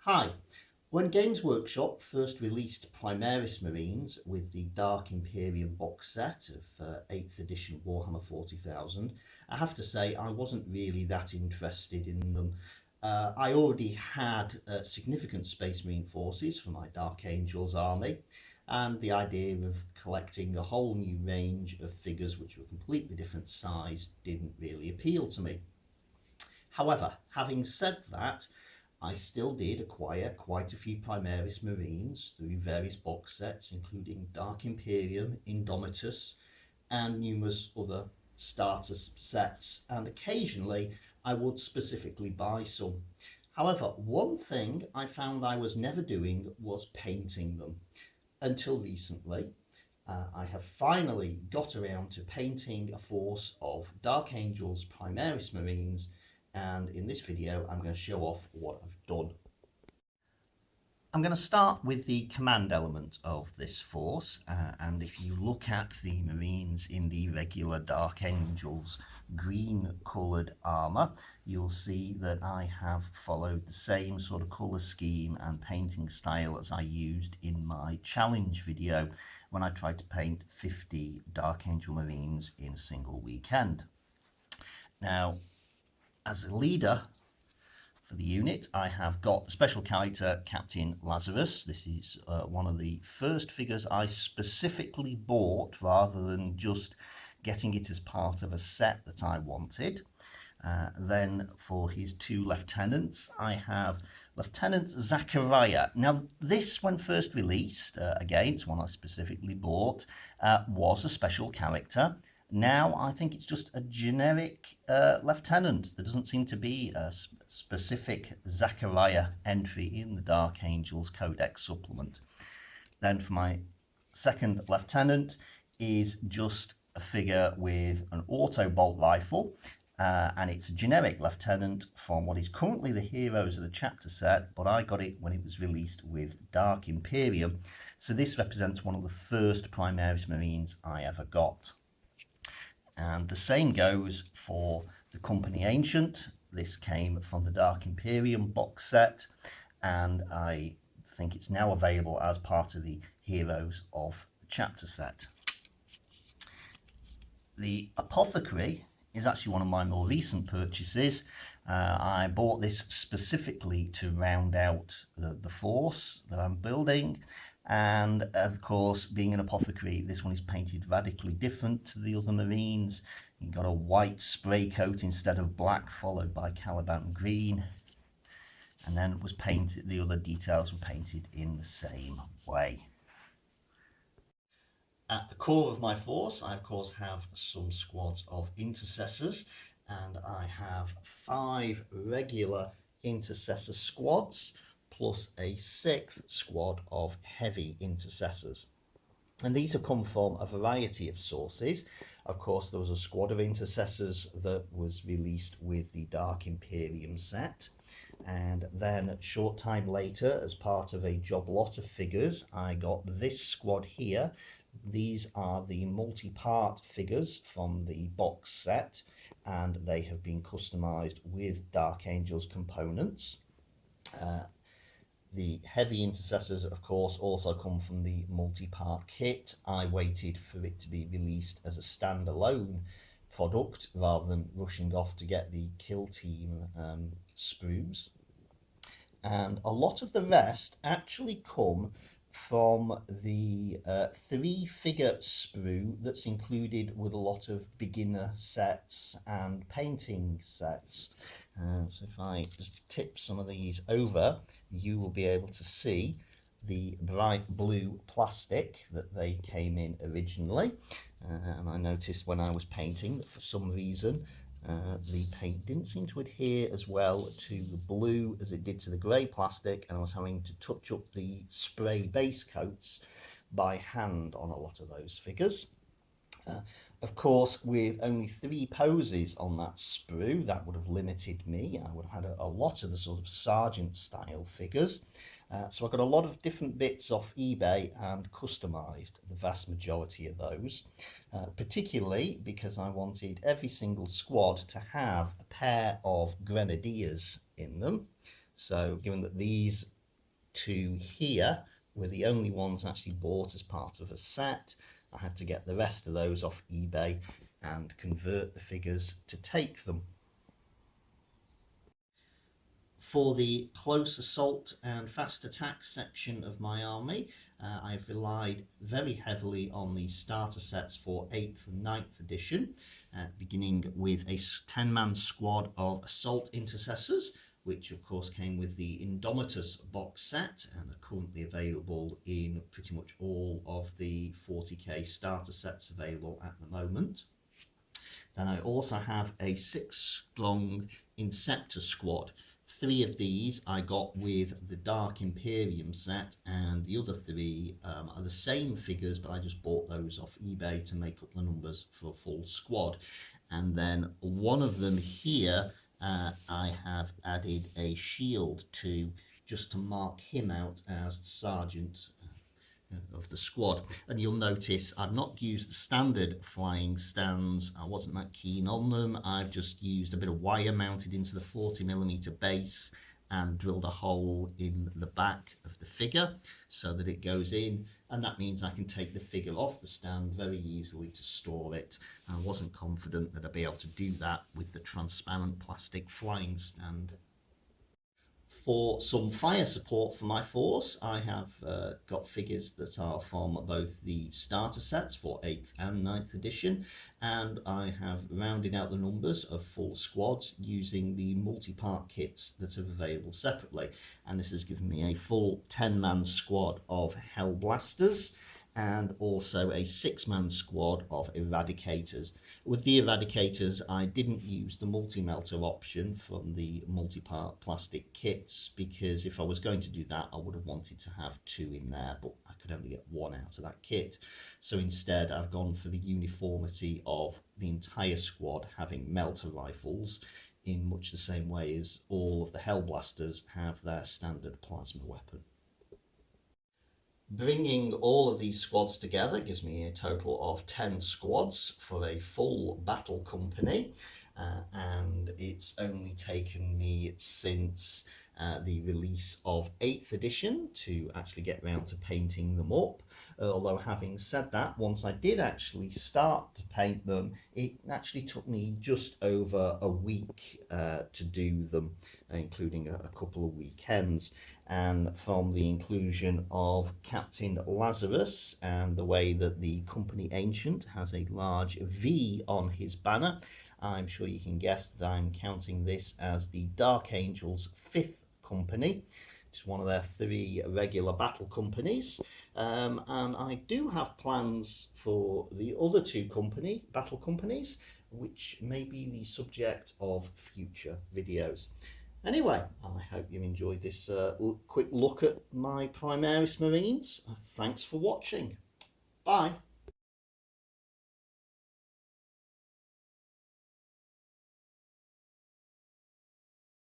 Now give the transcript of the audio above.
Hi. When Games Workshop first released Primaris Marines with the Dark Imperium box set of 8th edition Warhammer 40,000, I have to say I wasn't really that interested in them. I already had significant Space Marine forces for my Dark Angels army, and the idea of collecting a whole new range of figures which were completely different size didn't really appeal to me. However, having said that, I still did acquire quite a few Primaris Marines through various box sets, including Dark Imperium, Indomitus, and numerous other starter sets, and occasionally I would specifically buy some. However, one thing I found I was never doing was painting them. Until recently, I have finally got around to painting a force of Dark Angels Primaris Marines, and in this video I'm going to show off what I've done. I'm going to start with the command element of this force, and if you look at the Marines in the regular Dark Angels green coloured armour, you'll see that I have followed the same sort of colour scheme and painting style as I used in my challenge video when I tried to paint 50 Dark Angel Marines in a single weekend. Now, as a leader for the unit, I have got the special character Captain Lazarus. This is one of the first figures I specifically bought rather than just getting it as part of a set that I wanted. Then for his two lieutenants, I have Lieutenant Zachariah. Now this, when first released, again, it's one I specifically bought, was a special character. Now I think it's just a generic lieutenant. There doesn't seem to be a specific Zachariah entry in the Dark Angels Codex supplement. Then for my second lieutenant is just a figure with an auto bolt rifle, and it's a generic lieutenant from what is currently the Heroes of the Chapter set, but I got it when it was released with Dark Imperium. So this represents one of the first Primaris Marines I ever got. And the same goes for the Company Ancient. This came from the Dark Imperium box set, and I think it's now available as part of the Heroes of the Chapter set. The Apothecary is actually one of my more recent purchases. I bought this specifically to round out the force that I'm building. And of course, being an apothecary, this one is painted radically different to the other Marines. You've got a white spray coat instead of black, followed by Caliban green. And then it was painted, the other details were painted in the same way. At the core of my force, I of course have some squads of Intercessors, and I have 5 regular Intercessor squads, plus a 6th squad of heavy Intercessors. And these have come from a variety of sources. Of course, there was a squad of Intercessors that was released with the Dark Imperium set. And then a short time later, as part of a job lot of figures, I got this squad here. These are the multi-part figures from the box set, and they have been customized with Dark Angels components. The heavy Intercessors, of course, also come from the multi-part kit. I waited for it to be released as a standalone product rather than rushing off to get the Kill Team sprues. And a lot of the rest actually come from the 3-figure sprue that's included with a lot of beginner sets and painting sets. So if I just tip some of these over, you will be able to see the bright blue plastic that they came in originally. And I noticed when I was painting that for some reason the paint didn't seem to adhere as well to the blue as it did to the grey plastic, and I was having to touch up the spray base coats by hand on a lot of those figures. Of course, with only 3 poses on that sprue, that would have limited me. I would have had a lot of the sort of sergeant style figures. So I got a lot of different bits off eBay and customized the vast majority of those, particularly because I wanted every single squad to have a pair of grenadiers in them. So given that these two here were the only ones actually bought as part of a set, I had to get the rest of those off eBay and convert the figures to take them. For the close assault and fast attack section of my army, I've relied very heavily on the starter sets for 8th and 9th edition, beginning with a 10-man squad of assault intercessors, which of course came with the Indomitus box set and are currently available in pretty much all of the 40k starter sets available at the moment. Then I also have a 6-strong Inceptor squad. 3 of these I got with the Dark Imperium set, and the other 3 are the same figures, but I just bought those off eBay to make up the numbers for a full squad. And then one of them here, I have added a shield to, just to mark him out as the sergeant of the squad. And you'll notice I've not used the standard flying stands. I wasn't that keen on them. I've just used a bit of wire mounted into the 40mm base and drilled a hole in the back of the figure so that it goes in, and that means I can take the figure off the stand very easily to store it. I wasn't confident that I'd be able to do that with the transparent plastic flying stand. For some fire support for my force, I have got figures that are from both the starter sets for 8th and 9th edition, and I have rounded out the numbers of full squads using the multi-part kits that are available separately. And this has given me a full 10-man squad of Hellblasters and also a 6-man squad of Eradicators. With the Eradicators, I didn't use the multi-melter option from the multi-part plastic kits, because if I was going to do that, I would have wanted to have 2 in there, but I could only get 1 out of that kit. So instead, I've gone for the uniformity of the entire squad having melter rifles in much the same way as all of the Hellblasters have their standard plasma weapon. Bringing all of these squads together gives me a total of 10 squads for a full battle company, and it's only taken me since the release of 8th edition to actually get round to painting them up. Although having said that, once I did actually start to paint them, it actually took me just over a week to do them, including a couple of weekends. And from the inclusion of Captain Lazarus and the way that the company Ancient has a large V on his banner, I'm sure you can guess that I'm counting this as the Dark Angels 5th company. It's one of their 3 regular battle companies, and I do have plans for the other 2 battle companies, which may be the subject of future videos. Anyway, I hope you enjoyed this quick look at my Primaris Marines. Thanks for watching. Bye.